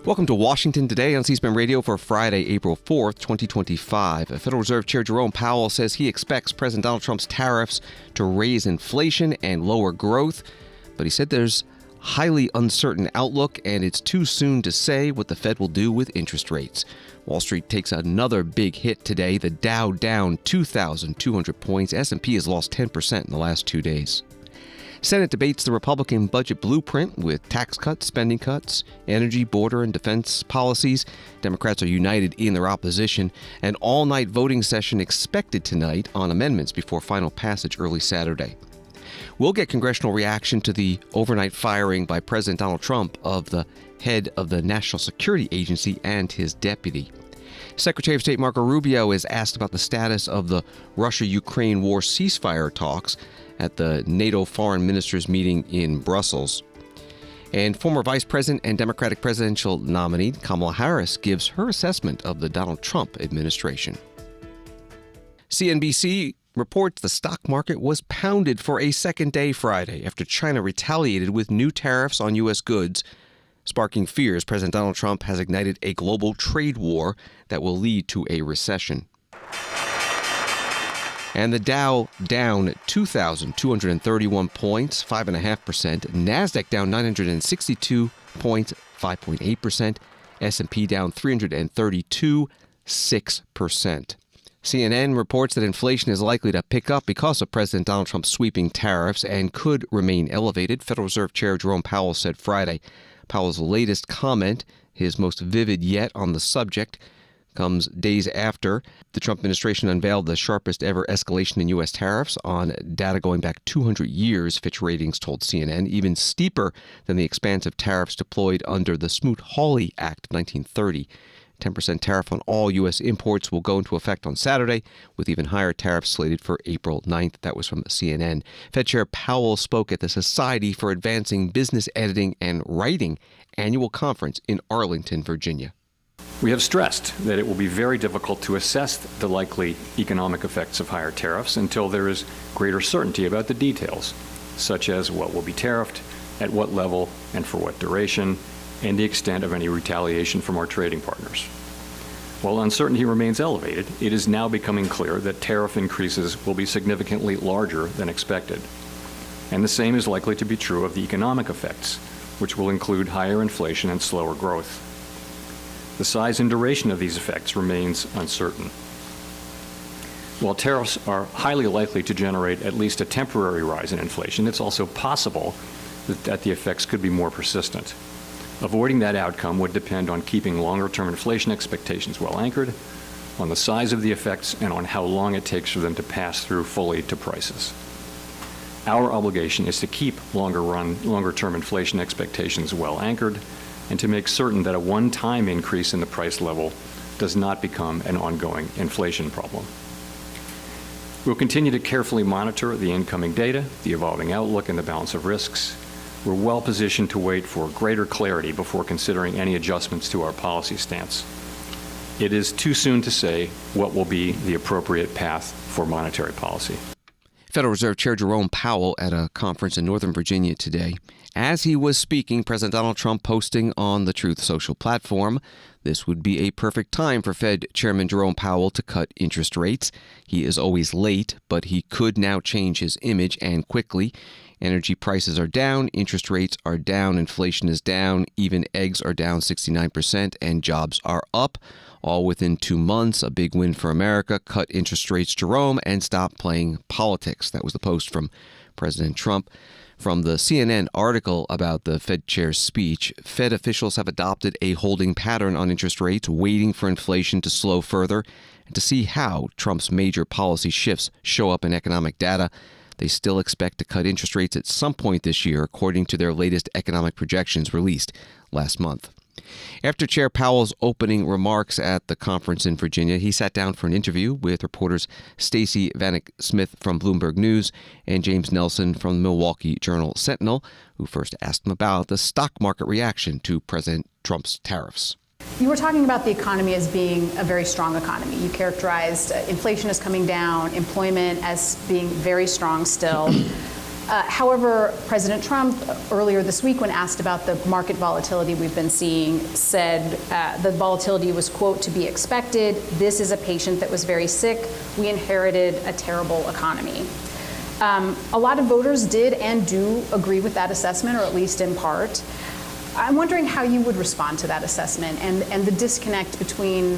Welcome to Washington Today on C-SPAN Radio for Friday, April 4th, 2025. Federal Reserve Chair Jerome Powell says he expects President Donald Trump's tariffs to raise inflation and lower growth, but he said there's highly uncertain outlook and it's too soon to say what the Fed will do with interest rates. Wall Street takes another big hit today. The Dow down 2,200 points. S&P has lost 10% in the last 2 days. Senate debates the Republican budget blueprint with tax cuts, spending cuts, energy, border, and defense policies. Democrats are united in their opposition. An all-night voting session expected tonight on amendments before final passage early Saturday. We'll get congressional reaction to the overnight firing by President Donald Trump of the head of the National Security Agency and his deputy. Secretary of State Marco Rubio is asked about the status of the Russia-Ukraine war ceasefire talks at the NATO foreign ministers meeting in Brussels. And former Vice President and Democratic presidential nominee Kamala Harris gives her assessment of the Donald Trump administration. CNBC reports the stock market was pounded for a second day Friday after China retaliated with new tariffs on U.S. goods, sparking fears President Donald Trump has ignited a global trade war that will lead to a recession. And the Dow down 2,231 points, 5.5%. NASDAQ down 962 points, 5.8%. S&P down 332, 6%. CNN reports that inflation is likely to pick up because of President Donald Trump's sweeping tariffs and could remain elevated. Federal Reserve Chair Jerome Powell said Friday. Powell's latest comment, his most vivid yet on the subject, comes days after the Trump administration unveiled the sharpest ever escalation in U.S. tariffs on data going back 200 years, Fitch Ratings told CNN, even steeper than the expansive tariffs deployed under the Smoot-Hawley Act of 1930. 10% tariff on all U.S. imports will go into effect on Saturday, with even higher tariffs slated for April 9th. That was from CNN. Fed Chair Powell spoke at the Society for Advancing Business Editing and Writing annual conference in Arlington, Virginia. We have stressed that it will be very difficult to assess the likely economic effects of higher tariffs until there is greater certainty about the details, such as what will be tariffed, at what level, and for what duration, and the extent of any retaliation from our trading partners. While uncertainty remains elevated, it is now becoming clear that tariff increases will be significantly larger than expected. And the same is likely to be true of the economic effects, which will include higher inflation and slower growth. The size and duration of these effects remains uncertain. While tariffs are highly likely to generate at least a temporary rise in inflation, it's also possible that the effects could be more persistent. Avoiding that outcome would depend on keeping longer-term inflation expectations well anchored, on the size of the effects, and on how long it takes for them to pass through fully to prices. Our obligation is to keep longer-term inflation expectations well anchored, and to make certain that a one-time increase in the price level does not become an ongoing inflation problem. We'll continue to carefully monitor the incoming data, the evolving outlook, and the balance of risks. We're well positioned to wait for greater clarity before considering any adjustments to our policy stance. It is too soon to say what will be the appropriate path for monetary policy. Federal Reserve Chair Jerome Powell at a conference in Northern Virginia today. As he was speaking, President Donald Trump posting on the Truth Social platform, this would be a perfect time for Fed Chairman Jerome Powell to cut interest rates. He is always late, but he could now change his image and quickly. Energy prices are down, interest rates are down, inflation is down, even eggs are down 69%, and jobs are up. All within 2 months, a big win for America. Cut interest rates, Jerome, and stop playing politics. That was the post from President Trump. From the CNN article about the Fed chair's speech, Fed officials have adopted a holding pattern on interest rates, waiting for inflation to slow further and to see how Trump's major policy shifts show up in economic data. They still expect to cut interest rates at some point this year, according to their latest economic projections released last month. After Chair Powell's opening remarks at the conference in Virginia, he sat down for an interview with reporters Stacey Vanek Smith from Bloomberg News and James Nelson from the Milwaukee Journal-Sentinel, who first asked him about the stock market reaction to President Trump's tariffs. You were talking about the economy as being a very strong economy. You characterized inflation as coming down, employment as being very strong still. However, President Trump, earlier this week when asked about the market volatility we've been seeing, said the volatility was, quote, to be expected. This is a patient that was very sick. We inherited a terrible economy. A lot of voters did and do agree with that assessment, or at least in part. I'm wondering how you would respond to that assessment and the disconnect between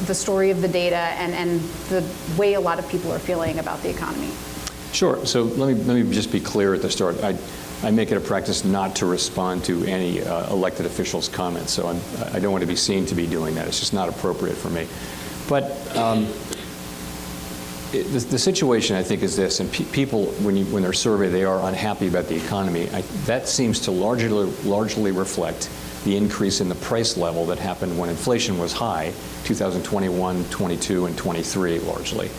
the story of the data and the way a lot of people are feeling about the economy. Sure. So let me just be clear at the start. I make it a practice not to respond to any elected officials' comments. So I don't want to be seen to be doing that. It's just not appropriate for me. But the situation, I think, is this, and people, when they're surveyed, they are unhappy about the economy. That seems to largely reflect the increase in the price level that happened when inflation was high, 2021, 22, and 23, largely.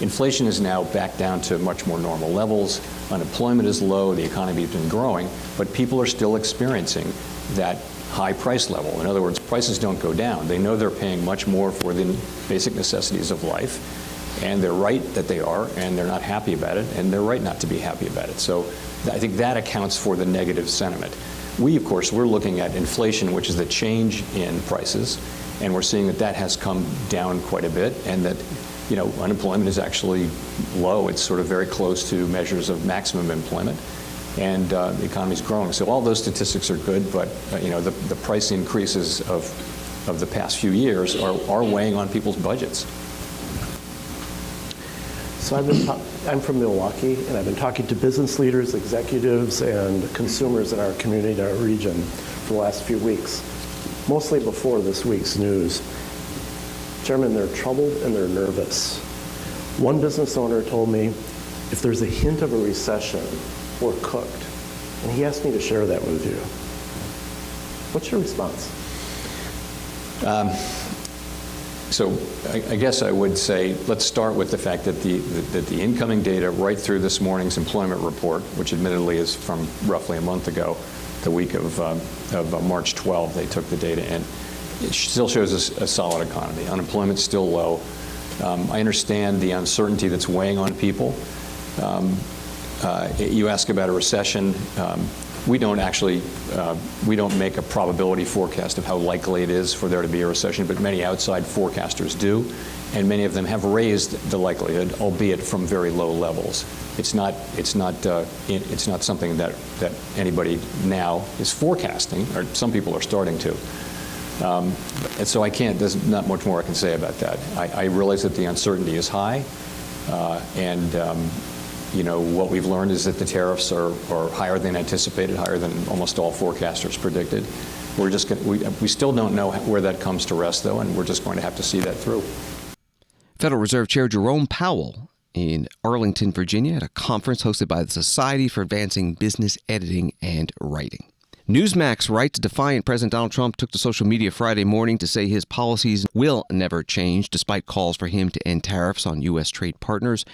Inflation is now back down to much more normal levels. Unemployment is low. The economy has been growing, but people are still experiencing that high price level. In other words, prices don't go down. They know they're paying much more for the basic necessities of life, and they're right that they are, and they're not happy about it, and they're right not to be happy about it. So I think that accounts for the negative sentiment. Of course, we're looking at inflation, which is the change in prices, and we're seeing that has come down quite a bit, and that unemployment is actually low. It's sort of very close to measures of maximum employment, and the economy is growing. So all those statistics are good, but the price increases of the past few years are weighing on people's budgets. So I'm from Milwaukee, and I've been talking to business leaders, executives, and consumers in our community, our region, for the last few weeks, mostly before this week's news. Chairman, they're troubled and they're nervous. One business owner told me, if there's a hint of a recession, we're cooked. And he asked me to share that with you. What's your response? So I guess I would say, let's start with the fact that the incoming data right through this morning's employment report, which admittedly is from roughly a month ago, the week of March 12, they took the data in. It still shows us a solid economy. Unemployment's still low. I understand the uncertainty that's weighing on people. You ask about a recession. We don't make a probability forecast of how likely it is for there to be a recession, but many outside forecasters do, and many of them have raised the likelihood, albeit from very low levels. It's not something that anybody now is forecasting, or some people are starting to. And so there's not much more I can say about that. I realize that the uncertainty is high, what we've learned is that the tariffs are higher than anticipated, higher than almost all forecasters predicted. We still don't know where that comes to rest, though, and we're just going to have to see that through. Federal Reserve Chair Jerome Powell in Arlington, Virginia, at a conference hosted by the Society for Advancing Business Editing and Writing. Newsmax writes, defiant President Donald Trump took to social media Friday morning to say his policies will never change, despite calls for him to end tariffs on U.S. trade partners.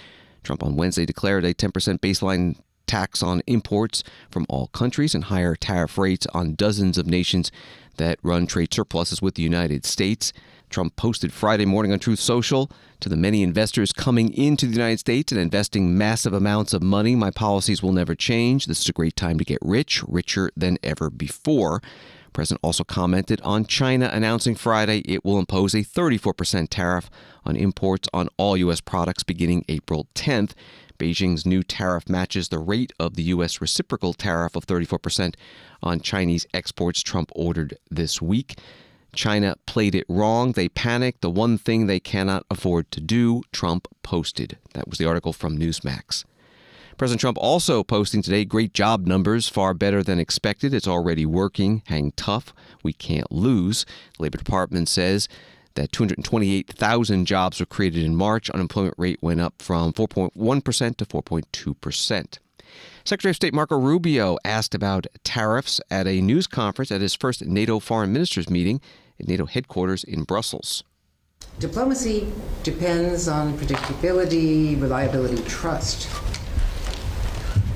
Trump on Wednesday declared a 10% baseline tax on imports from all countries and higher tariff rates on dozens of nations that run trade surpluses with the United States. Trump posted Friday morning on Truth Social, to the many investors coming into the United States and investing massive amounts of money, my policies will never change. This is a great time to get rich, richer than ever before. The president also commented on China announcing Friday it will impose a 34% tariff on imports on all U.S. products beginning April 10th. Beijing's new tariff matches the rate of the U.S. reciprocal tariff of 34% on Chinese exports Trump ordered this week. China played it wrong. They panicked. The one thing they cannot afford to do, Trump posted. That was the article from Newsmax. President Trump also posting today great job numbers, far better than expected. It's already working. Hang tough. We can't lose. The Labor Department says that 228,000 jobs were created in March. Unemployment rate went up from 4.1% to 4.2%. Secretary of State Marco Rubio asked about tariffs at a news conference at his first NATO foreign ministers meeting at NATO headquarters in Brussels. Diplomacy depends on predictability, reliability, trust.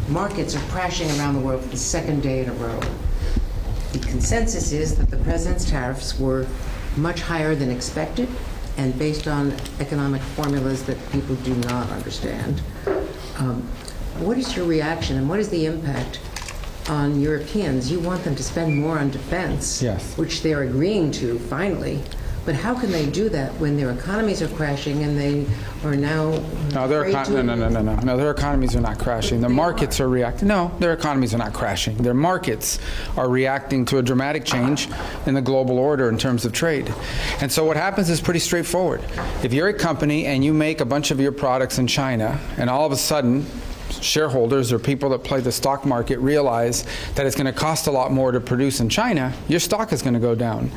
Markets are crashing around the world for the second day in a row. The consensus is that the president's tariffs were much higher than expected and based on economic formulas that people do not understand. What is your reaction and what is the impact on Europeans? You want them to spend more on defense, yes, which they're agreeing to finally. But how can they do that when their economies are crashing and they are now No, their economies are not crashing. Their markets are reacting. No, their economies are not crashing. Their markets are reacting to a dramatic change in the global order in terms of trade. And so what happens is pretty straightforward. If you're a company and you make a bunch of your products in China, and all of a sudden shareholders or people that play the stock market realize that it's going to cost a lot more to produce in China, your stock is going to go down.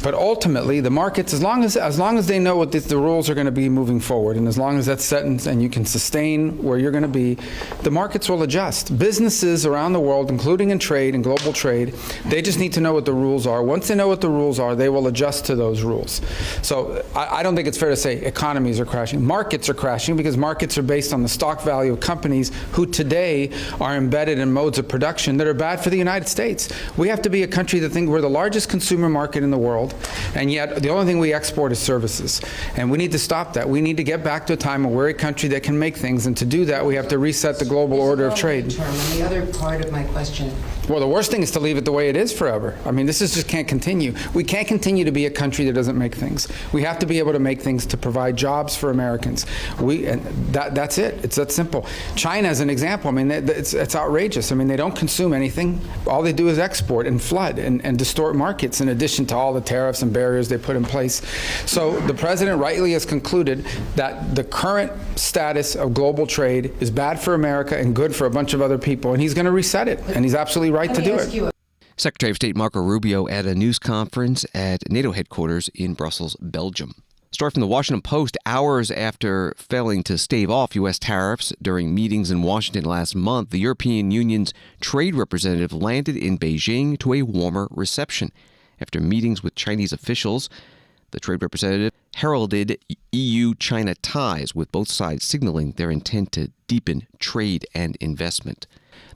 But ultimately, the markets, as long as they know what the rules are going to be moving forward, and as long as that's set and you can sustain where you're going to be, the markets will adjust. Businesses around the world, including in trade and global trade, they just need to know what the rules are. Once they know what the rules are, they will adjust to those rules. So I don't think it's fair to say economies are crashing. Markets are crashing because markets are based on the stock value of companies who today are embedded in modes of production that are bad for the United States. We have to be a country that thinks we're the largest consumer market in the world, and yet the only thing we export is services. And we need to stop that. We need to get back to a time where we're a country that can make things, and to do that, we have to reset the global order of trade. And the other part of my question. Well, the worst thing is to leave it the way it is forever. I mean, this just can't continue. We can't continue to be a country that doesn't make things. We have to be able to make things to provide jobs for Americans. And that's it. It's that simple. China, as an example, I mean, it's outrageous. I mean, they don't consume anything. All they do is export and flood and distort markets, in addition to all the tariffs and barriers they put in place. So the president rightly has concluded that the current status of global trade is bad for America and good for a bunch of other people, and he's going to reset it, and he's absolutely right to do it. Secretary of State Marco Rubio at a news conference at NATO headquarters in Brussels, Belgium. Story from the Washington Post: hours after failing to stave off U.S. tariffs during meetings in Washington last month, the European Union's trade representative landed in Beijing to a warmer reception. After meetings with Chinese officials, the trade representative heralded EU-China ties, with both sides signaling their intent to deepen trade and investment.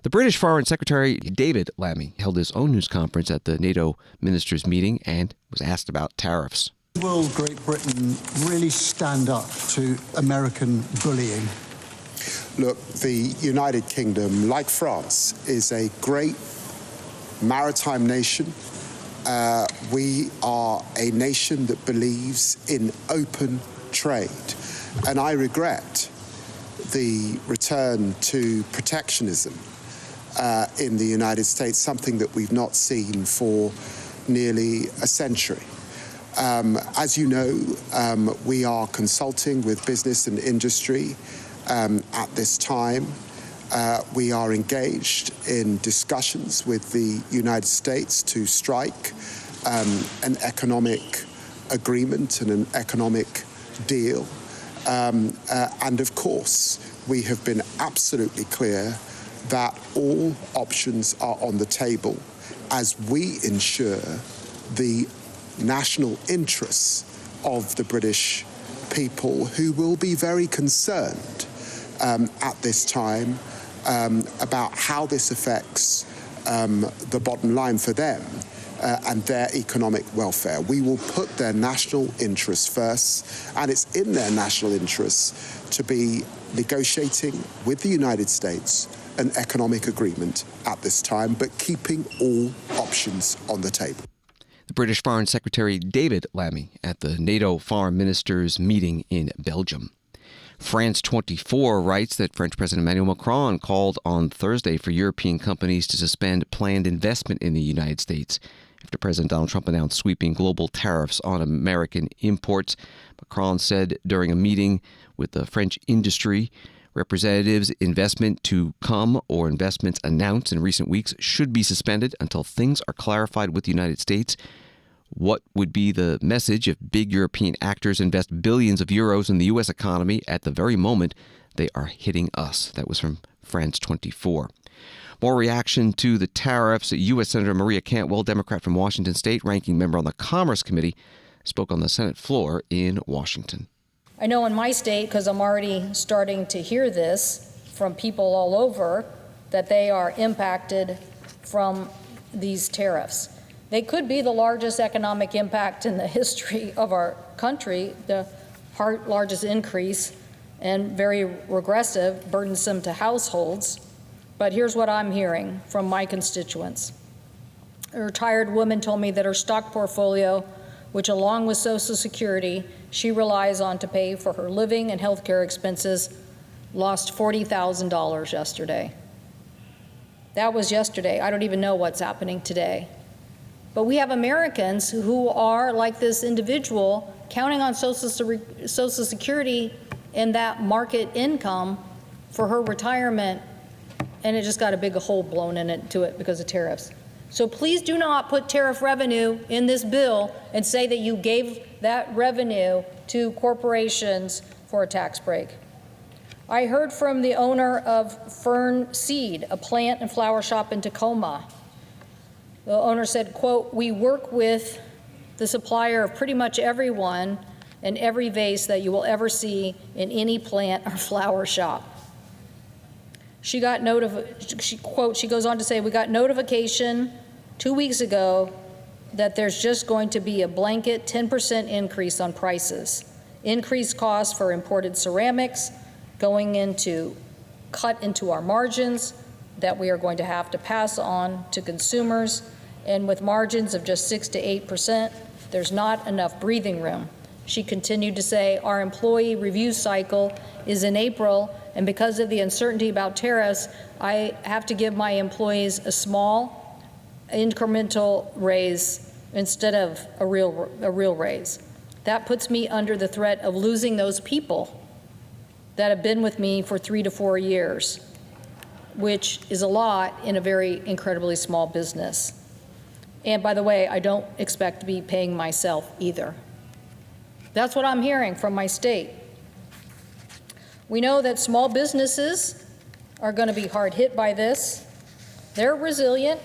The British Foreign Secretary David Lammy held his own news conference at the NATO ministers' meeting and was asked about tariffs. Will Great Britain really stand up to American bullying? Look, the United Kingdom, like France, is a great maritime nation. We are a nation that believes in open trade. And I regret the return to protectionism in the United States, something that we've not seen for nearly a century. As you know, we are consulting with business and industry at this time. We are engaged in discussions with the United States to strike an economic agreement and an economic deal. And of course, we have been absolutely clear that all options are on the table as we ensure the national interests of the British people, who will be very concerned at this time about how this affects the bottom line for them and their economic welfare. We will put their national interests first, and it's in their national interests to be negotiating with the United States an economic agreement at this time, but keeping all options on the table. The British Foreign Secretary David Lammy at the NATO foreign ministers' meeting in Belgium. France 24 writes that French President Emmanuel Macron called on Thursday for European companies to suspend planned investment in the United States after President Donald Trump announced sweeping global tariffs on American imports. Macron said during a meeting with the French industry representatives, investment to come or investments announced in recent weeks should be suspended until things are clarified with the United States. What would be the message if big European actors invest billions of euros in the U.S. economy at the very moment they are hitting us? That was from France 24. More reaction to the tariffs. U.S. Senator Maria Cantwell, Democrat from Washington State, ranking member on the Commerce Committee, spoke on the Senate floor in Washington. I know in my state, because I'm already starting to hear this from people all over, that they are impacted from these tariffs. They could be the largest economic impact in the history of our country, the largest increase and very regressive, burdensome to households. But here's what I'm hearing from my constituents. A retired woman told me that her stock portfolio, which along with Social Security, she relies on to pay for her living and health care expenses, lost $40,000 yesterday. That was yesterday. I don't even know what's happening today. But we have Americans who are, like this individual, counting on Social Security and that market income for her retirement, and it just got a big hole blown into it because of tariffs. So please do not put tariff revenue in this bill and say that you gave that revenue to corporations for a tax break. I heard from the owner of Fern Seed, a plant and flower shop in Tacoma. The owner said, quote, "We work with the supplier of pretty much everyone and every vase that you will ever see in any plant or flower shop." She got she goes on to say, "We got notification 2 weeks ago that there's just going to be a blanket 10% increase on prices, increased costs for imported ceramics, going into cut into our margins that we are going to have to pass on to consumers, and with margins of just 6 to 8%, there's not enough breathing room." She continued to say, "Our employee review cycle is in April, and because of the uncertainty about tariffs, I have to give my employees a small incremental raise instead of a real raise. That puts me under the threat of losing those people that have been with me for 3 to 4 years, which is a lot in a very incredibly small business. And by the way, I don't expect to be paying myself either." That's what I'm hearing from my state. We know that small businesses are going to be hard hit by this. They're resilient,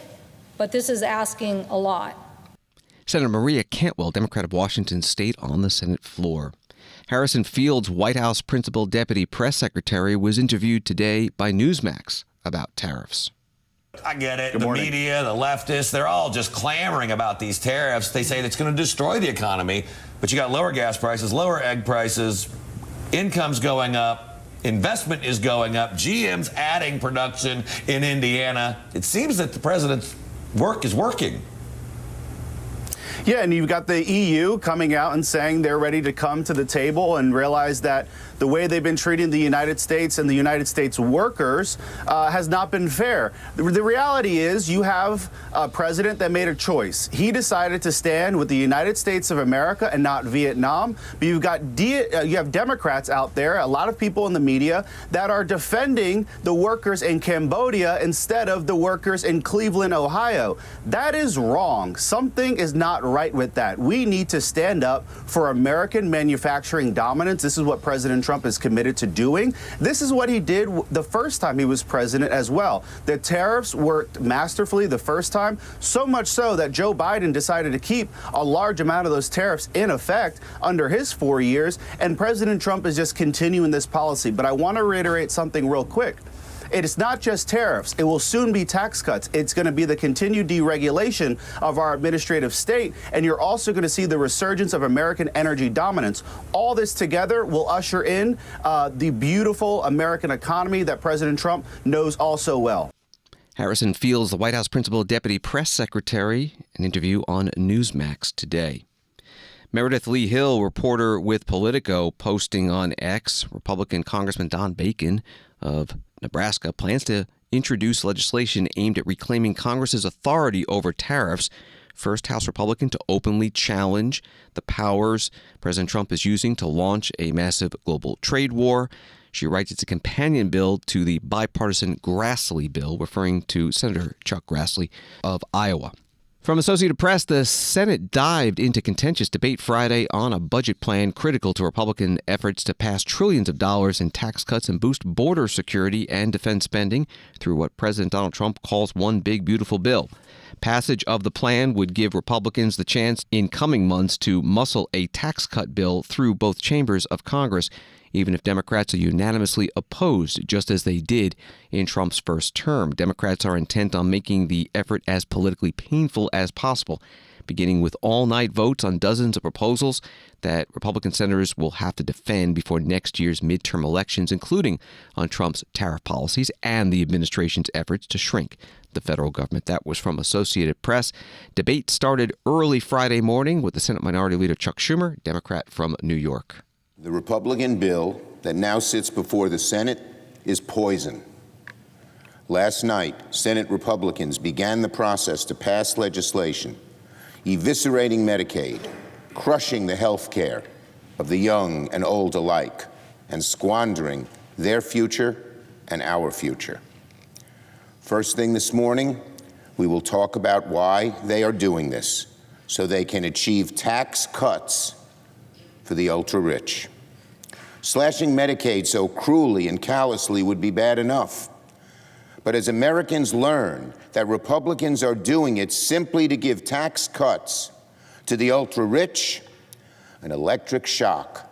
but this is asking a lot. Senator Maria Cantwell, Democrat of Washington State, on the Senate floor. Harrison Field's White House Principal Deputy Press Secretary was interviewed today by Newsmax about tariffs. I get it. The media, the leftists, they're all just clamoring about these tariffs. They say it's going to destroy the economy, but you got lower gas prices, lower egg prices, income's going up, investment is going up, GM's adding production in Indiana. It seems that the president's work is working. Yeah, and you've got the EU coming out and saying they're ready to come to the table and realize that the way they've been treating the United States and the United States workers has not been fair. The reality is you have a president that made a choice. He decided to stand with the United States of America and not Vietnam. But you have Democrats out there, a lot of people in the media, that are defending the workers in Cambodia instead of the workers in Cleveland, Ohio. That is wrong. Something is not right with that. We need to stand up for American manufacturing dominance. This is what President Trump is committed to doing. This is what he did the first time he was president as well. The tariffs worked masterfully the first time, so much so that Joe Biden decided to keep a large amount of those tariffs in effect under his 4 years, and President Trump is just continuing this policy. But I want to reiterate something real quick. It is not just tariffs. It will soon be tax cuts. It's going to be the continued deregulation of our administrative state, and you're also going to see the resurgence of American energy dominance. All this together will usher in the beautiful American economy that President Trump knows all so well. Harrison Fields, the White House Principal Deputy Press Secretary, an interview on Newsmax today. Meredith Lee Hill, reporter with Politico, posting on X, Republican Congressman Don Bacon of Nebraska plans to introduce legislation aimed at reclaiming Congress's authority over tariffs. First House Republican to openly challenge the powers President Trump is using to launch a massive global trade war. She writes it's a companion bill to the bipartisan Grassley bill, referring to Senator Chuck Grassley of Iowa. From Associated Press, the Senate dived into contentious debate Friday on a budget plan critical to Republican efforts to pass trillions of dollars in tax cuts and boost border security and defense spending through what President Donald Trump calls one big, beautiful bill. Passage of the plan would give Republicans the chance in coming months to muscle a tax cut bill through both chambers of Congress, even if Democrats are unanimously opposed, just as they did in Trump's first term. Democrats are intent on making the effort as politically painful as possible. beginning with all-night votes on dozens of proposals that Republican senators will have to defend before next year's midterm elections, including on Trump's tariff policies and the administration's efforts to shrink the federal government. That was from Associated Press. Debate started early Friday morning with the Senate Minority Leader Chuck Schumer, Democrat from New York. The Republican bill that now sits before the Senate is poison. Last night, Senate Republicans began the process to pass legislation eviscerating Medicaid, crushing the health care of the young and old alike, and squandering their future and our future. First thing this morning, we will talk about why they are doing this, so they can achieve tax cuts for the ultra-rich. Slashing Medicaid so cruelly and callously would be bad enough. But as Americans learn that Republicans are doing it simply to give tax cuts to the ultra-rich, an electric shock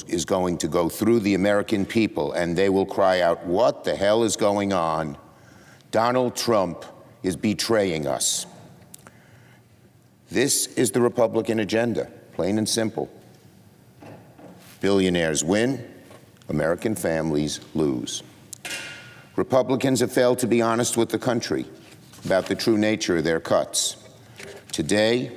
is going to go through the American people, and they will cry out, "What the hell is going on? Donald Trump is betraying us." This is the Republican agenda, plain and simple. Billionaires win, American families lose. Republicans have failed to be honest with the country about the true nature of their cuts. Today,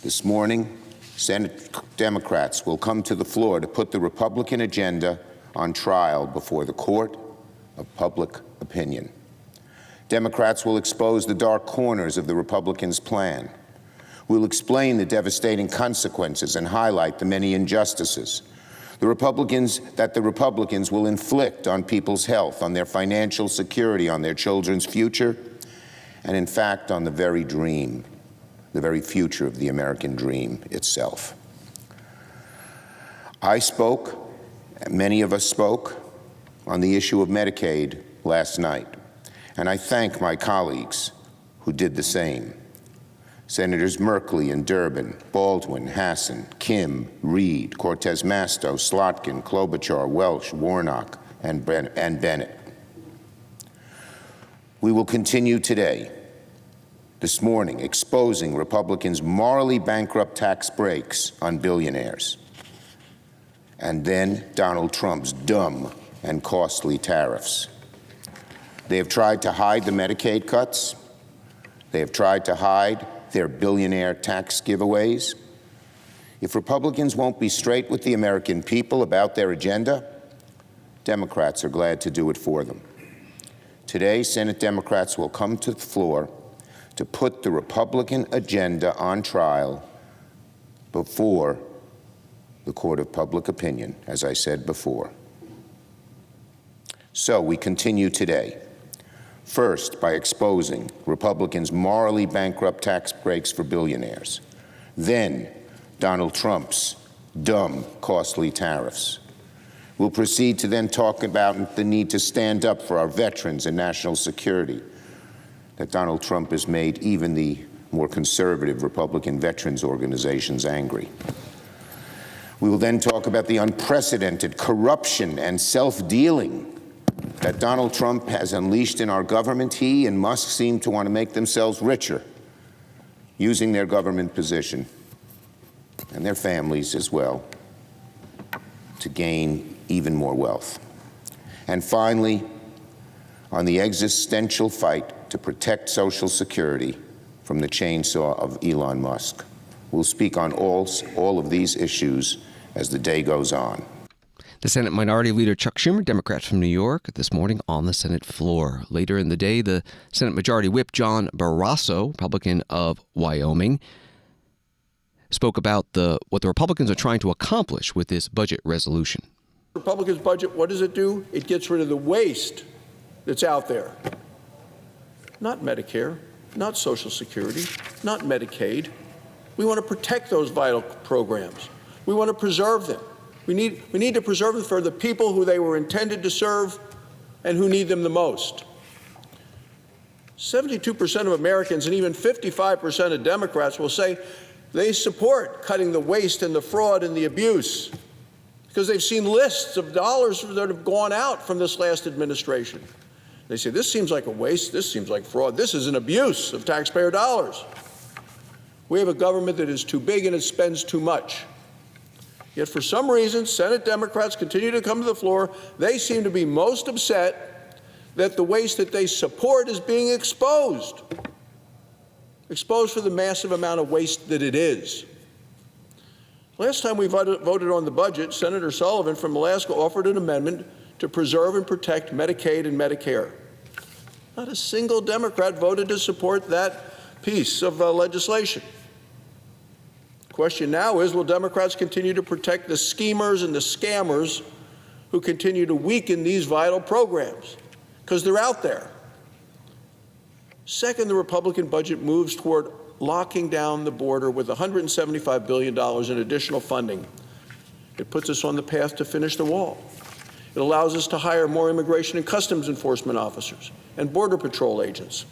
this morning, Senate Democrats will come to the floor to put the Republican agenda on trial before the court of public opinion. Democrats will expose the dark corners of the Republicans' plan. We'll explain the devastating consequences and highlight the many injustices the Republicans will inflict on people's health, on their financial security, on their children's future, and in fact on the very dream, the very future of the American dream itself. I spoke, and many of us spoke, on the issue of Medicaid last night, and I thank my colleagues who did the same. Senators Merkley and Durbin, Baldwin, Hassan, Kim, Reed, Cortez Masto, Slotkin, Klobuchar, Welch, Warnock, and Bennett. We will continue today, this morning, exposing Republicans' morally bankrupt tax breaks on billionaires, and then Donald Trump's dumb and costly tariffs. They have tried to hide the Medicaid cuts. They have tried to hide their billionaire tax giveaways. If Republicans won't be straight with the American people about their agenda, Democrats are glad to do it for them. Today, Senate Democrats will come to the floor to put the Republican agenda on trial before the court of public opinion, as I said before. So we continue today. First, by exposing Republicans' morally bankrupt tax breaks for billionaires. Then, Donald Trump's dumb, costly tariffs. We'll proceed to then talk about the need to stand up for our veterans and national security, that Donald Trump has made even the more conservative Republican veterans organizations angry. We will then talk about the unprecedented corruption and self-dealing that Donald Trump has unleashed in our government. He and Musk seem to want to make themselves richer, using their government position, and their families as well, to gain even more wealth. And finally, on the existential fight to protect Social Security from the chainsaw of Elon Musk. We'll speak on all of these issues as the day goes on. The Senate Minority Leader Chuck Schumer, Democrat from New York, this morning on the Senate floor. Later in the day, the Senate Majority Whip John Barrasso, Republican of Wyoming, spoke about what the Republicans are trying to accomplish with this budget resolution. Republicans' budget, what does it do? It gets rid of the waste that's out there. Not Medicare, not Social Security, not Medicaid. We want to protect those vital programs. We want to preserve them. We need to preserve them for the people who they were intended to serve and who need them the most. 72% of Americans and even 55% of Democrats will say they support cutting the waste and the fraud and the abuse because they've seen lists of dollars that have gone out from this last administration. They say, this seems like a waste, this seems like fraud, this is an abuse of taxpayer dollars. We have a government that is too big and it spends too much. Yet for some reason, Senate Democrats continue to come to the floor. They seem to be most upset that the waste that they support is being exposed. Exposed for the massive amount of waste that it is. Last time we voted on the budget, Senator Sullivan from Alaska offered an amendment to preserve and protect Medicaid and Medicare. Not a single Democrat voted to support that piece of legislation. The question now is, will Democrats continue to protect the schemers and the scammers who continue to weaken these vital programs? Because they're out there. Second, the Republican budget moves toward locking down the border with $175 billion in additional funding. It puts us on the path to finish the wall. It allows us to hire more immigration and customs enforcement officers and border patrol agents.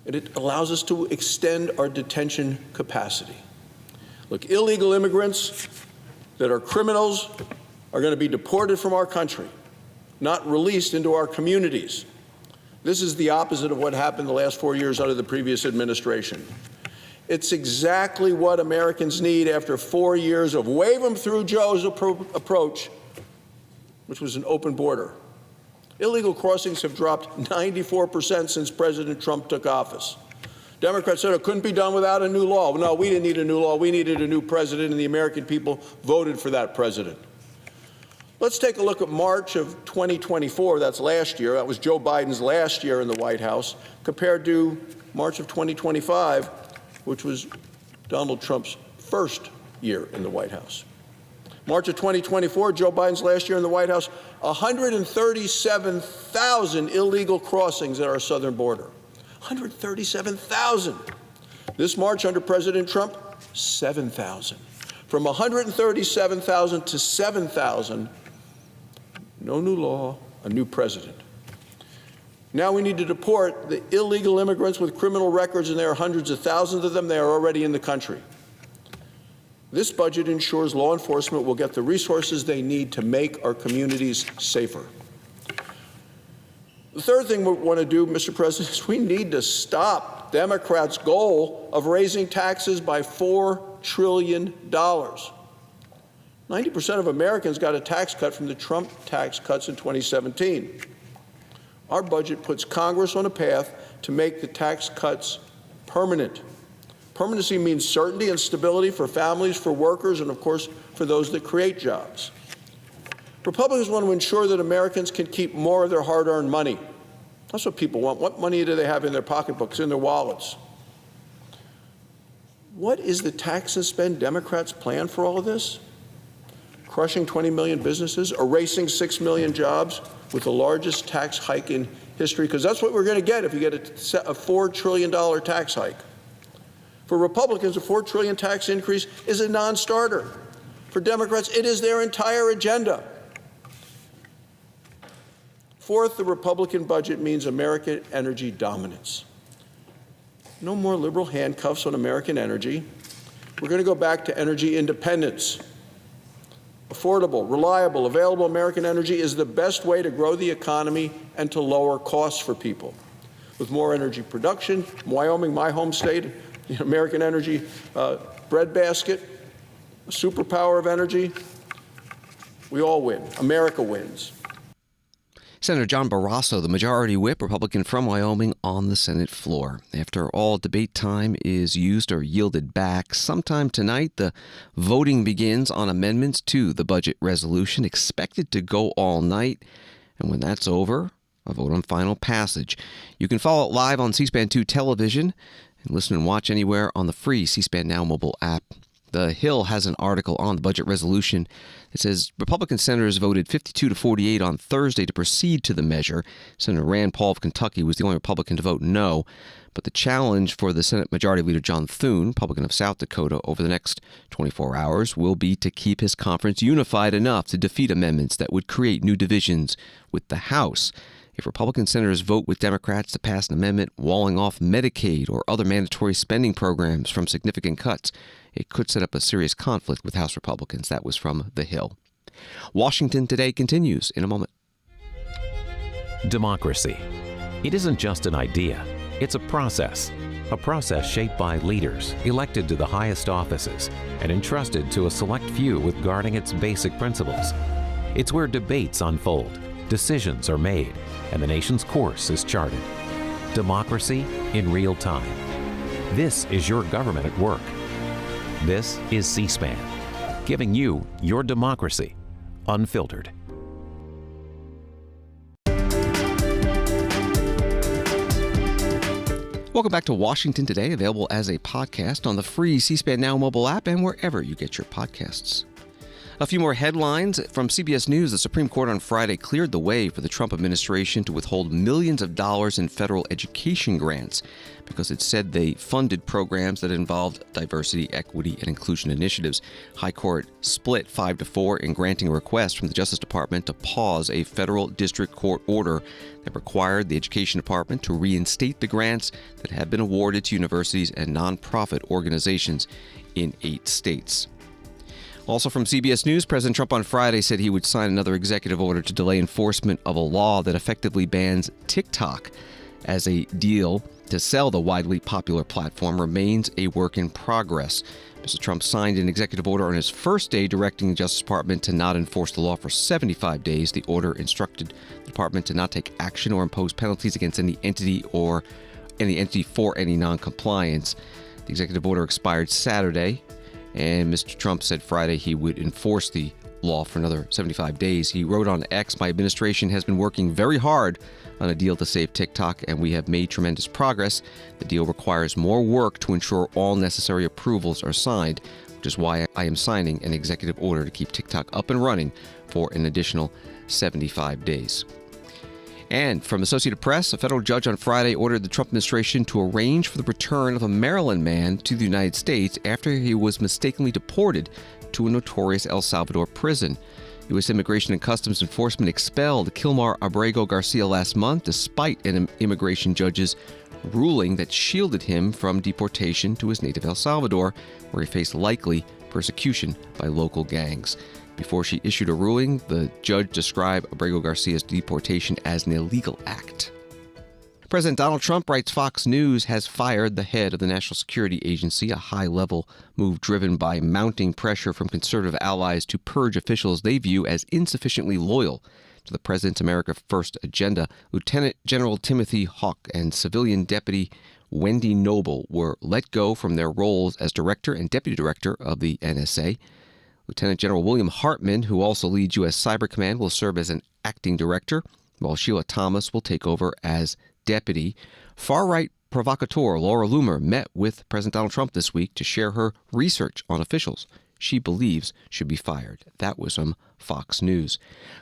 And it allows us to extend our detention capacity. Look, illegal immigrants that are criminals are going to be deported from our country, not released into our communities. This is the opposite of what happened the last 4 years under the previous administration. It's exactly what Americans need after 4 years of wave them through Joe's approach, which was an open border. Illegal crossings have dropped 94% since President Trump took office. Democrats said it couldn't be done without a new law. No, we didn't need a new law. We needed a new president, and the American people voted for that president. Let's take a look at March of 2024. That's last year. That was Joe Biden's last year in the White House, compared to March of 2025, which was Donald Trump's first year in the White House. March of 2024, Joe Biden's last year in the White House, 137,000 illegal crossings at our southern border. 137,000. This March under President Trump, 7,000. From 137,000 to 7,000, no new law, a new president. Now we need to deport the illegal immigrants with criminal records, and there are hundreds of thousands of them. They are already in the country. This budget ensures law enforcement will get the resources they need to make our communities safer. The third thing we want to do, Mr. President, is we need to stop Democrats' goal of raising taxes by $4 trillion. 90% of Americans got a tax cut from the Trump tax cuts in 2017. Our budget puts Congress on a path to make the tax cuts permanent. Permanency means certainty and stability for families, for workers, and of course, for those that create jobs. Republicans want to ensure that Americans can keep more of their hard-earned money. That's what people want. What money do they have in their pocketbooks, in their wallets? What is the tax and spend Democrats' plan for all of this? Crushing 20 million businesses, erasing 6 million jobs with the largest tax hike in history, because that's what we're going to get if you get a $4 trillion tax hike. For Republicans, a $4 trillion tax increase is a non-starter. For Democrats, it is their entire agenda. Fourth, the Republican budget means American energy dominance. No more liberal handcuffs on American energy. We're going to go back to energy independence. Affordable, reliable, available American energy is the best way to grow the economy and to lower costs for people. With more energy production, Wyoming, my home state, the American energy breadbasket, a superpower of energy, we all win. America wins. Senator John Barrasso, the majority whip, Republican from Wyoming, on the Senate floor. After all debate time is used or yielded back, sometime tonight the voting begins on amendments to the budget resolution, expected to go all night. And when that's over, a vote on final passage. You can follow it live on C-SPAN 2 television and listen and watch anywhere on the free C-SPAN Now mobile app. The Hill has an article on the budget resolution. It says Republican senators voted 52-48 on Thursday to proceed to the measure. Senator Rand Paul of Kentucky was the only Republican to vote no. But the challenge for the Senate Majority Leader John Thune, Republican of South Dakota, over the next 24 hours will be to keep his conference unified enough to defeat amendments that would create new divisions with the House. If Republican senators vote with Democrats to pass an amendment walling off Medicaid or other mandatory spending programs from significant cuts, it could set up a serious conflict with House Republicans. That was from The Hill. Washington Today continues in a moment. Democracy. It isn't just an idea. It's a process shaped by leaders elected to the highest offices and entrusted to a select few with guarding its basic principles. It's where debates unfold, decisions are made, and the nation's course is charted. Democracy in real time. This is your government at work. This is C-SPAN, giving you your democracy unfiltered. Welcome back to Washington Today, available as a podcast on the free C-SPAN Now mobile app and wherever you get your podcasts. A few more headlines from CBS News. The Supreme Court on Friday cleared the way for the Trump administration to withhold millions of dollars in federal education grants because it said they funded programs that involved diversity, equity, and inclusion initiatives. High Court split 5-4 in granting a request from the Justice Department to pause a federal district court order that required the Education Department to reinstate the grants that had been awarded to universities and nonprofit organizations in 8 states. Also from CBS News, President Trump on Friday said he would sign another executive order to delay enforcement of a law that effectively bans TikTok, as a deal to sell the widely popular platform remains a work in progress. Mr. Trump signed an executive order on his first day directing the Justice Department to not enforce the law for 75 days. The order instructed the department to not take action or impose penalties against any entity for any noncompliance. The executive order expired Saturday, and Mr. Trump said Friday he would enforce the law for another 75 days. He wrote on X, "My administration has been working very hard on a deal to save TikTok, and we have made tremendous progress. The deal requires more work to ensure all necessary approvals are signed, which is why I am signing an executive order to keep TikTok up and running for an additional 75 days. And from Associated Press, a federal judge on Friday ordered the Trump administration to arrange for the return of a Maryland man to the United States after he was mistakenly deported to a notorious El Salvador prison. U.S. Immigration and Customs Enforcement expelled Kilmar Abrego Garcia last month despite an immigration judge's ruling that shielded him from deportation to his native El Salvador, where he faced likely persecution by local gangs. Before she issued a ruling, the judge described Abrego Garcia's deportation as an illegal act. President Donald Trump, writes Fox News, has fired the head of the National Security Agency, a high-level move driven by mounting pressure from conservative allies to purge officials they view as insufficiently loyal to the president's America First agenda. Lieutenant General Timothy Hawk and Civilian Deputy Wendy Noble were let go from their roles as director and deputy director of the NSA. Lieutenant General William Hartman, who also leads U.S. Cyber Command, will serve as an acting director, while Sheila Thomas will take over as deputy. Far-right provocateur Laura Loomer met with President Donald Trump this week to share her research on officials she believes should be fired. That was from Fox News.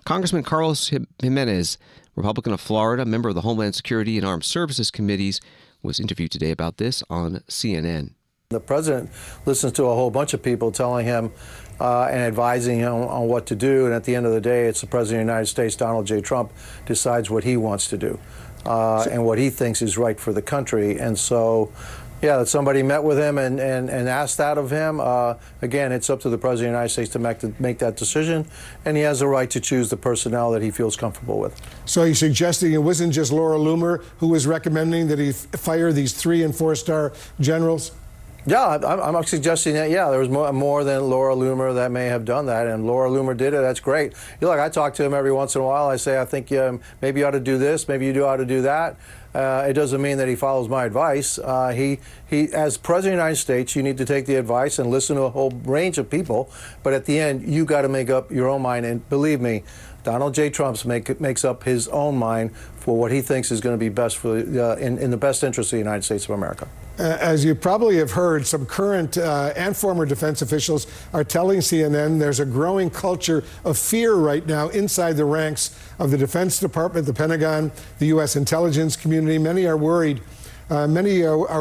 Congressman Carlos Jimenez, Republican of Florida, member of the Homeland Security and Armed Services Committees, was interviewed today about this on CNN. The president listens to a whole bunch of people telling him and advising him on what to do, and at the end of the day, it's the President of the United States, Donald J. Trump, decides what he wants to do and what he thinks is right for the country. And so, yeah, that somebody met with him and asked that of him. Again, it's up to the President of the United States to make that decision, and he has the right to choose the personnel that he feels comfortable with. So you're suggesting it wasn't just Laura Loomer who was recommending that he fire these 3- and 4-star generals? Yeah, I'm suggesting that, yeah, there was more than Laura Loomer that may have done that, and Laura Loomer did it. That's great. Look, I talk to him every once in a while. I say, I think maybe you ought to do this, maybe you ought to do that. It doesn't mean that he follows my advice. He, as President of the United States, you need to take the advice and listen to a whole range of people, but at the end, you got to make up your own mind, and believe me, Donald J. Trump makes up his own mind for what he thinks is going to be best for in the best interest of the United States of America. As you probably have heard, some current and former defense officials are telling CNN there's a growing culture of fear right now inside the ranks of the Defense Department, the Pentagon, the U.S. intelligence community. Many are worried. Are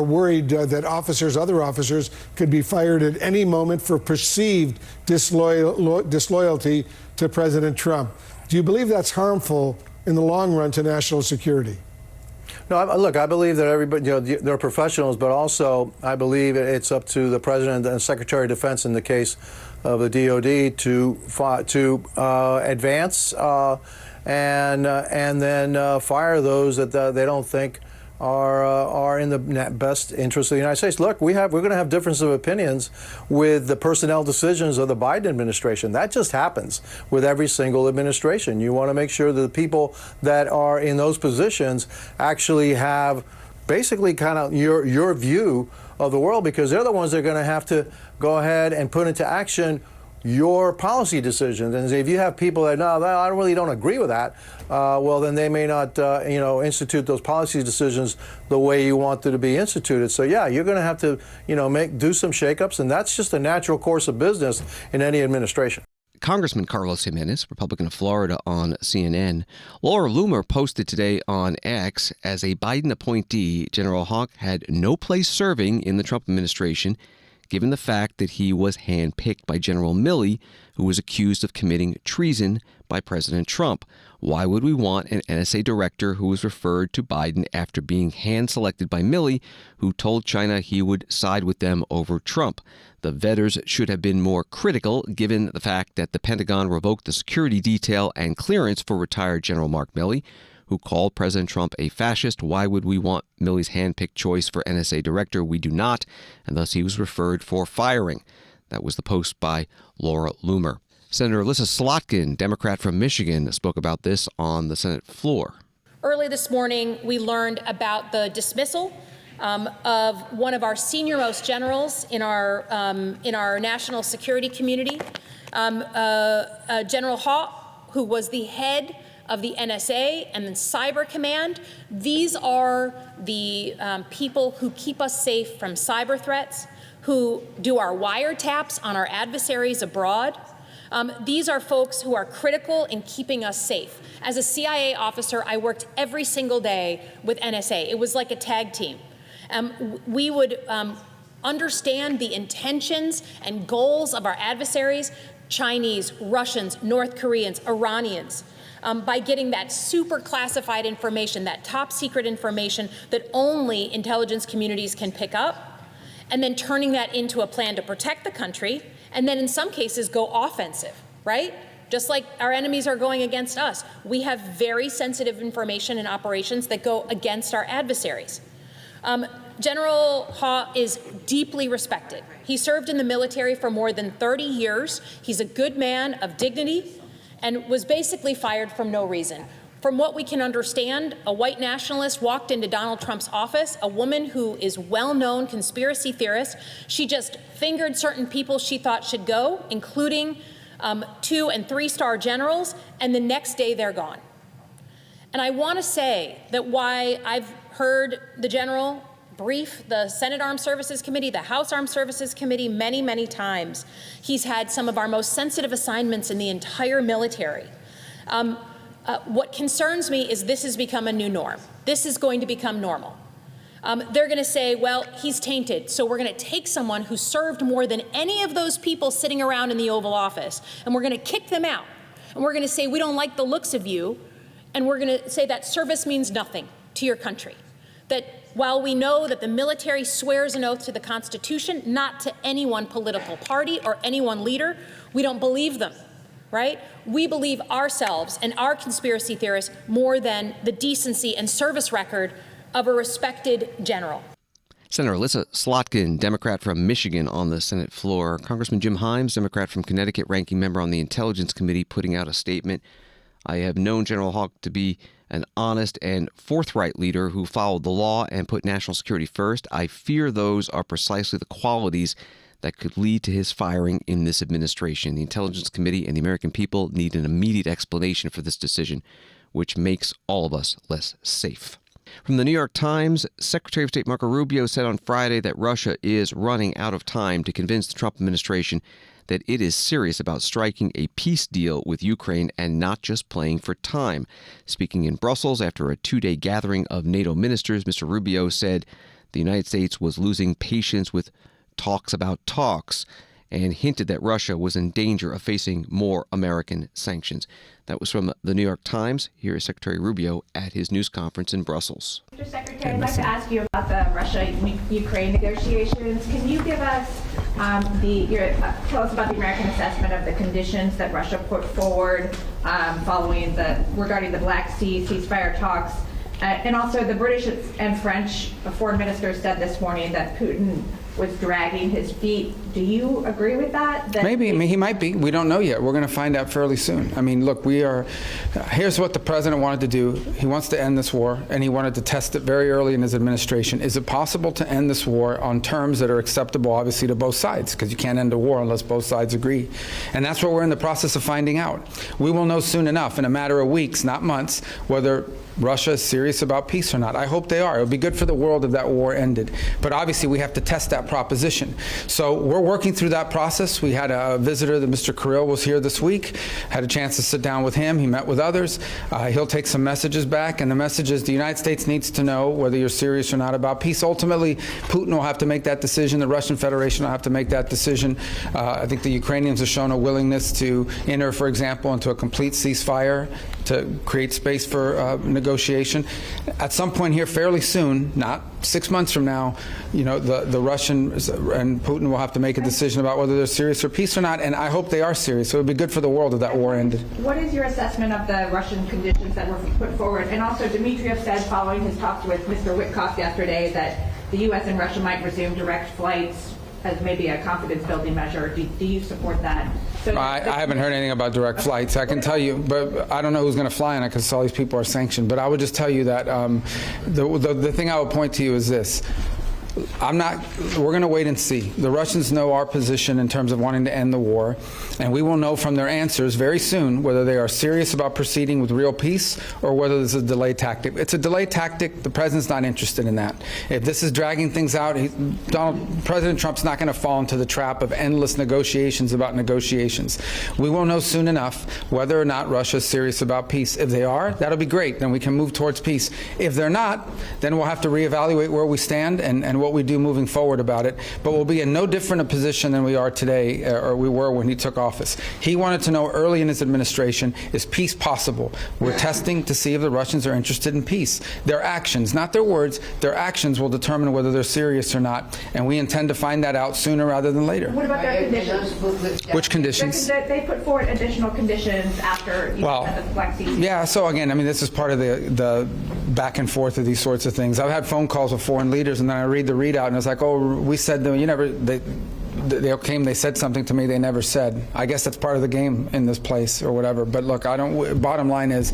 worried that other officers, could be fired at any moment for perceived disloyalty to President Trump. Do you believe that's harmful in the long run to national security? No, look, I believe that everybody, they're professionals, but also I believe it's up to the President and Secretary of Defense in the case of the DOD to advance and then fire those that they don't think are in the best interest of the United States. Look, we're going to have differences of opinions with the personnel decisions of the Biden administration. That just happens with every single administration. You want to make sure that the people that are in those positions actually have basically kind of your view of the world, because they're the ones that are going to have to go ahead and put into action your policy decisions. And if you have people that, no, I really don't agree with that, well, then they may not, institute those policy decisions the way you want them to be instituted. So, yeah, you're going to have to, do some shakeups, and that's just a natural course of business in any administration. Congressman Carlos Jimenez, Republican of Florida, on CNN. Laura Loomer posted today on X, as a Biden appointee, General Hawk had no place serving in the Trump administration, given the fact that he was handpicked by General Milley, who was accused of committing treason by President Trump. Why would we want an NSA director who was referred to Biden after being hand-selected by Milley, who told China he would side with them over Trump? The vetters should have been more critical, given the fact that the Pentagon revoked the security detail and clearance for retired General Mark Milley, who called President Trump a fascist. Why would we want Milley's hand-picked choice for NSA director? We do not, and thus he was referred for firing. That was the post by Laura Loomer. Senator Alyssa Slotkin, Democrat from Michigan, spoke about this on the Senate floor. Early this morning, we learned about the dismissal of one of our senior-most generals in our national security community, General Hawk, who was the head of the NSA and the Cyber Command. These are the people who keep us safe from cyber threats, who do our wiretaps on our adversaries abroad. These are folks who are critical in keeping us safe. As a CIA officer, I worked every single day with NSA. It was like a tag team. We would understand the intentions and goals of our adversaries, Chinese, Russians, North Koreans, Iranians, by getting that super classified information, that top secret information that only intelligence communities can pick up, and then turning that into a plan to protect the country, and then in some cases go offensive, right? Just like our enemies are going against us. We have very sensitive information and operations that go against our adversaries. General Haw is deeply respected. He served in the military for more than 30 years. He's a good man of dignity and was basically fired from no reason. From what we can understand, a white nationalist walked into Donald Trump's office, a woman who is well-known conspiracy theorist. She just fingered certain people she thought should go, including 2- and 3-star generals, and the next day they're gone. And I want to say that why I've heard the general brief the Senate Armed Services Committee, the House Armed Services Committee many, many times. He's had some of our most sensitive assignments in the entire military. What concerns me is this has become a new norm. This is going to become normal. They're going to say, well, he's tainted, so we're going to take someone who served more than any of those people sitting around in the Oval Office, and we're going to kick them out. And we're going to say, we don't like the looks of you, and we're going to say that service means nothing to your country. That while we know that the military swears an oath to the Constitution, not to any one political party or any one leader, we don't believe them, right? We believe ourselves and our conspiracy theorists more than the decency and service record of a respected general. Senator Alyssa Slotkin, Democrat from Michigan, on the Senate floor. Congressman Jim Himes, Democrat from Connecticut, ranking member on the Intelligence Committee, putting out a statement. I have known General Hawk to be an honest and forthright leader who followed the law and put national security first. I fear those are precisely the qualities that could lead to his firing in this administration. The Intelligence Committee and the American people need an immediate explanation for this decision, which makes all of us less safe. From the New York Times, Secretary of State Marco Rubio said on Friday that Russia is running out of time to convince the Trump administration that it is serious about striking a peace deal with Ukraine and not just playing for time. Speaking in Brussels after a 2-day gathering of NATO ministers, Mr. Rubio said the United States was losing patience with talks about talks and hinted that Russia was in danger of facing more American sanctions. That was from the New York Times. Here is Secretary Rubio at his news conference in Brussels. Mr. Secretary, I'd like to ask you about the Russia-Ukraine negotiations. Can you give us tell us about the American assessment of the conditions that Russia put forward regarding the Black Sea ceasefire talks, And also the British and French foreign ministers said this morning that Putin was dragging his feet. Do you agree with that? Maybe. I mean, he might be. We don't know yet. We're going to find out fairly soon. I mean, look, here's what the president wanted to do. He wants to end this war, and he wanted to test it very early in his administration. Is it possible to end this war on terms that are acceptable, obviously, to both sides? Because you can't end a war unless both sides agree. And that's what we're in the process of finding out. We will know soon enough, in a matter of weeks, not months, whether Russia is serious about peace or not. I hope they are. It would be good for the world if that war ended. But obviously, we have to test that proposition. So we're working through that process. We had a visitor, that Mr. Kirill was here this week, had a chance to sit down with him. He met with others. He'll take some messages back, and the message is the United States needs to know whether you're serious or not about peace. Ultimately, Putin will have to make that decision. The Russian Federation will have to make that decision. I think the Ukrainians have shown a willingness to enter, for example, into a complete ceasefire to create space for negotiation. At some point here fairly soon, not 6 months from now, you know, the Russians and Putin will have to make a decision about whether they're serious for peace or not, and I hope they are serious. So it would be good for the world if that war ended. What is your assessment of the Russian conditions that were put forward? And also, Dmitriev said following his talks with Mr. Witkoff yesterday that the U.S. and Russia might resume direct flights as maybe a confidence-building measure. Do you support that? So I haven't heard anything about direct flights. I can tell you, but I don't know who's going to fly on it because all these people are sanctioned. But I would just tell you that the thing I would point to you is this. We're going to wait and see. The Russians know our position in terms of wanting to end the war, and we will know from their answers very soon whether they are serious about proceeding with real peace or whether this is a delay tactic. It's a delay tactic. The president's not interested in that. If this is dragging things out, President Trump's not going to fall into the trap of endless negotiations about negotiations. We will know soon enough whether or not Russia is serious about peace. If they are, that'll be great. Then we can move towards peace. If they're not, then we'll have to reevaluate where we stand and what we do moving forward about it. But we'll be in no different a position than we are today, or we were when he took office. He wanted to know early in his administration, is peace possible? We're testing to see if the Russians are interested in peace. Their actions, not their words, their actions will determine whether they're serious or not. And we intend to find that out sooner rather than later. What about their conditions? Which conditions? They put forward additional conditions after the Black Sea. Yeah, so again, I mean, this is part of the back and forth of these sorts of things. I've had phone calls with foreign leaders, and then I read the readout, and it's like, oh, we said them. You never. They came. They said something to me. They never said. I guess that's part of the game in this place, or whatever. But look, I don't. Bottom line is,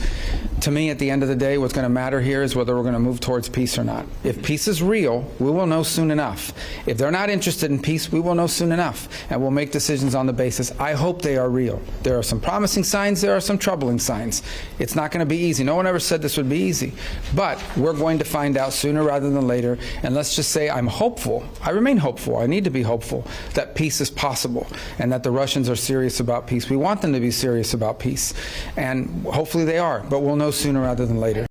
to me, at the end of the day, what's going to matter here is whether we're going to move towards peace or not. If peace is real, we will know soon enough. If they're not interested in peace, we will know soon enough, and we'll make decisions on the basis. I hope they are real. There are some promising signs. There are some troubling signs. It's not going to be easy. No one ever said this would be easy, but we're going to find out sooner rather than later. And let's just say I'm hopeful. I remain hopeful. I need to be hopeful that peace is possible and that the Russians are serious about peace. We want them to be serious about peace, and hopefully they are, but we'll know sooner rather than later.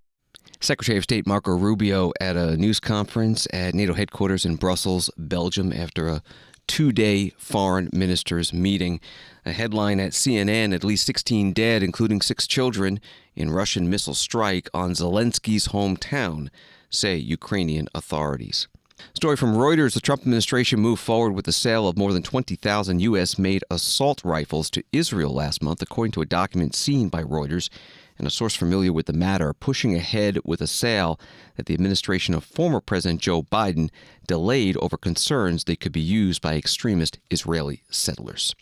Secretary of State Marco Rubio at a news conference at NATO headquarters in Brussels, Belgium, after a two-day foreign ministers meeting. A headline at CNN, at least 16 dead, including 6 children, in Russian missile strike on Zelensky's hometown, say Ukrainian authorities. Story from Reuters, the Trump administration moved forward with the sale of more than 20,000 U.S.-made assault rifles to Israel last month, according to a document seen by Reuters and a source familiar with the matter, pushing ahead with a sale that the administration of former President Joe Biden delayed over concerns they could be used by extremist Israeli settlers.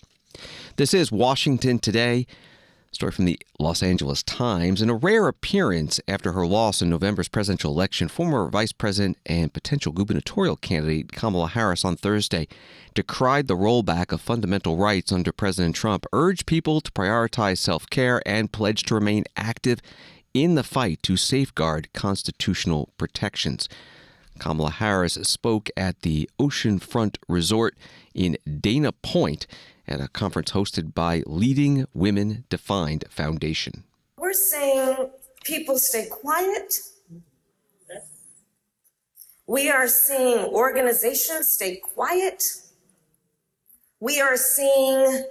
This is Washington Today. Story from the Los Angeles Times. In a rare appearance after her loss in November's presidential election, former vice president and potential gubernatorial candidate Kamala Harris on Thursday decried the rollback of fundamental rights under President Trump, urged people to prioritize self-care, and pledged to remain active in the fight to safeguard constitutional protections. Kamala Harris spoke at the Oceanfront Resort in Dana Point at a conference hosted by Leading Women Defined Foundation. We're saying people stay quiet. We are seeing organizations stay quiet. We are seeing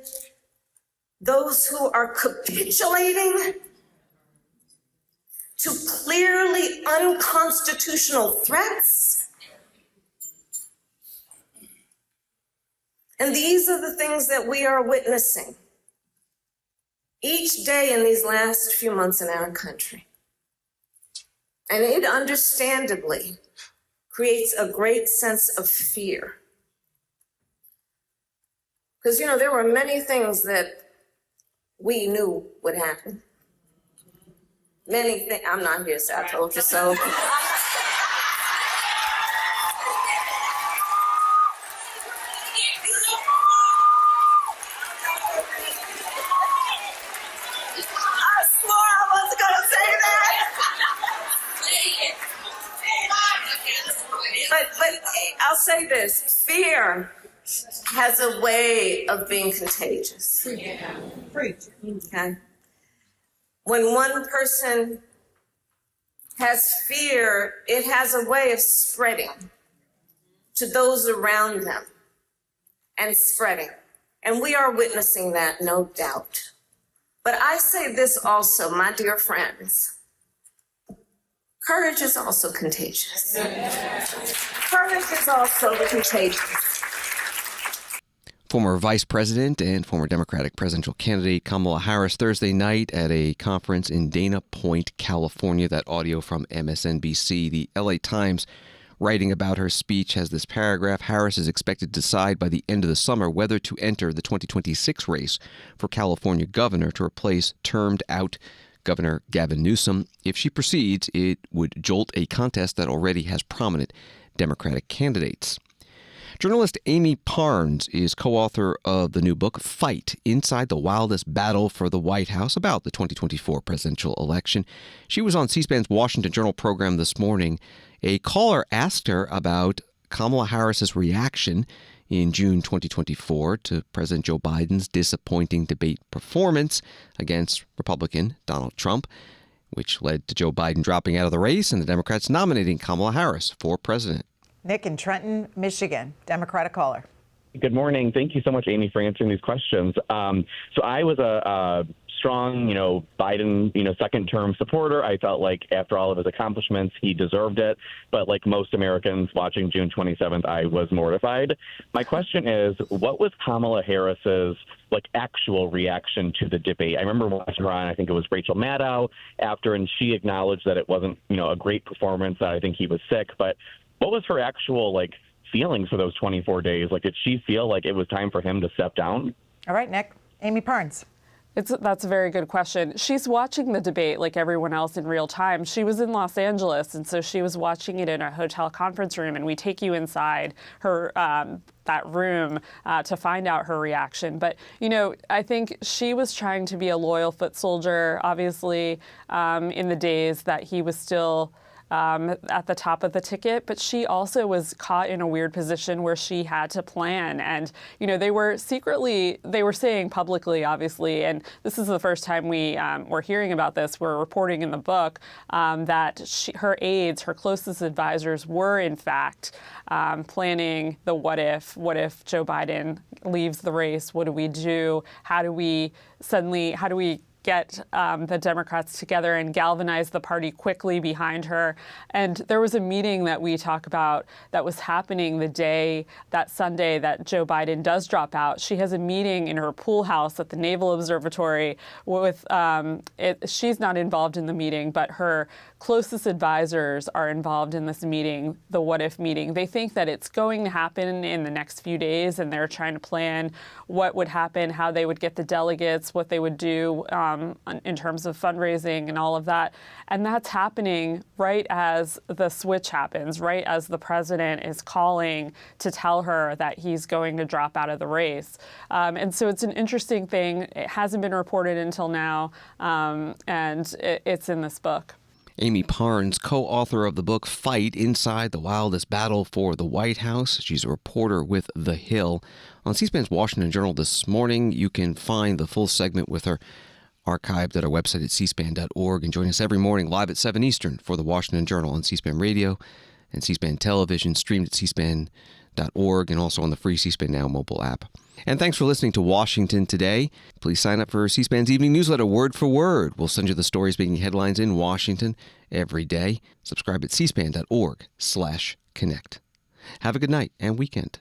those who are capitulating to clearly unconstitutional threats. And these are the things that we are witnessing each day in these last few months in our country. And it understandably creates a great sense of fear. Because, there were many things that we knew would happen. Many things. I'm not here, so I told you so. But I'll say this, fear has a way of being contagious. Okay? When one person has fear, it has a way of spreading to those around them and spreading. And we are witnessing that, no doubt. But I say this also, my dear friends. Courage is also contagious. Courage is also contagious. Former Vice President and former Democratic presidential candidate Kamala Harris Thursday night at a conference in Dana Point, California. That audio from MSNBC. The LA Times, writing about her speech, has this paragraph: Harris is expected to decide by the end of the summer whether to enter the 2026 race for California governor to replace termed-out Governor Gavin Newsom. If she proceeds, it would jolt a contest that already has prominent Democratic candidates. Journalist Amy Parnes is co-author of the new book, Fight: Inside the Wildest Battle for the White House, about the 2024 presidential election. She was on C-SPAN's Washington Journal program this morning. A caller asked her about Kamala Harris's reaction in June 2024 to President Joe Biden's disappointing debate performance against Republican Donald Trump, which led to Joe Biden dropping out of the race and the Democrats nominating Kamala Harris for president. Nick in Trenton, Michigan, Democratic caller. Good morning. Thank you so much, Amy, for answering these questions. So I was a strong, Biden, second-term supporter. I felt like after all of his accomplishments, he deserved it. But like most Americans watching June 27th, I was mortified. My question is, what was Kamala Harris's actual reaction to the debate? I remember watching her on, I think it was Rachel Maddow after, and she acknowledged that it wasn't, a great performance, that I think he was sick. But what was her actual, feelings for those 24 days? Did she feel like it was time for him to step down? All right, Nick. Amy Parnes. That's a very good question. She's watching the debate like everyone else in real time. She was in Los Angeles, and so she was watching it in a hotel conference room, and we take you inside her that room to find out her reaction. But, I think she was trying to be a loyal foot soldier, obviously, in the days that he was still at the top of the ticket, but she also was caught in a weird position where she had to plan. And, they were saying publicly, obviously, and this is the first time we're hearing about this, we're reporting in the book, that her aides, her closest advisors, were in fact planning the what if Joe Biden leaves the race, what do we do? How do we get the Democrats together and galvanize the party quickly behind her? And there was a meeting that we talk about that was happening that Sunday that Joe Biden does drop out. She has a meeting in her pool house at the Naval Observatory with, she's not involved in the meeting, but her closest advisors are involved in this meeting, the what if meeting. They think that it's going to happen in the next few days, and they're trying to plan what would happen, how they would get the delegates, what they would do in terms of fundraising and all of that. And that's happening right as the switch happens, right as the president is calling to tell her that he's going to drop out of the race. And so it's an interesting thing. It hasn't been reported until now, and it's in this book. Amy Parnes, co-author of the book Fight: Inside the Wildest Battle for the White House. She's a reporter with The Hill. On C-SPAN's Washington Journal this morning, you can find the full segment with her archived at our website at cspan.org, and join us every morning live at 7 Eastern for the Washington Journal on C-SPAN Radio and C-SPAN Television, streamed at cspan.org and also on the free C-SPAN Now mobile app. And thanks for listening to Washington Today. Please sign up for C-SPAN's evening newsletter, Word for Word. We'll send you the stories making headlines in Washington every day. Subscribe at cspan.org/connect. Have a good night and weekend.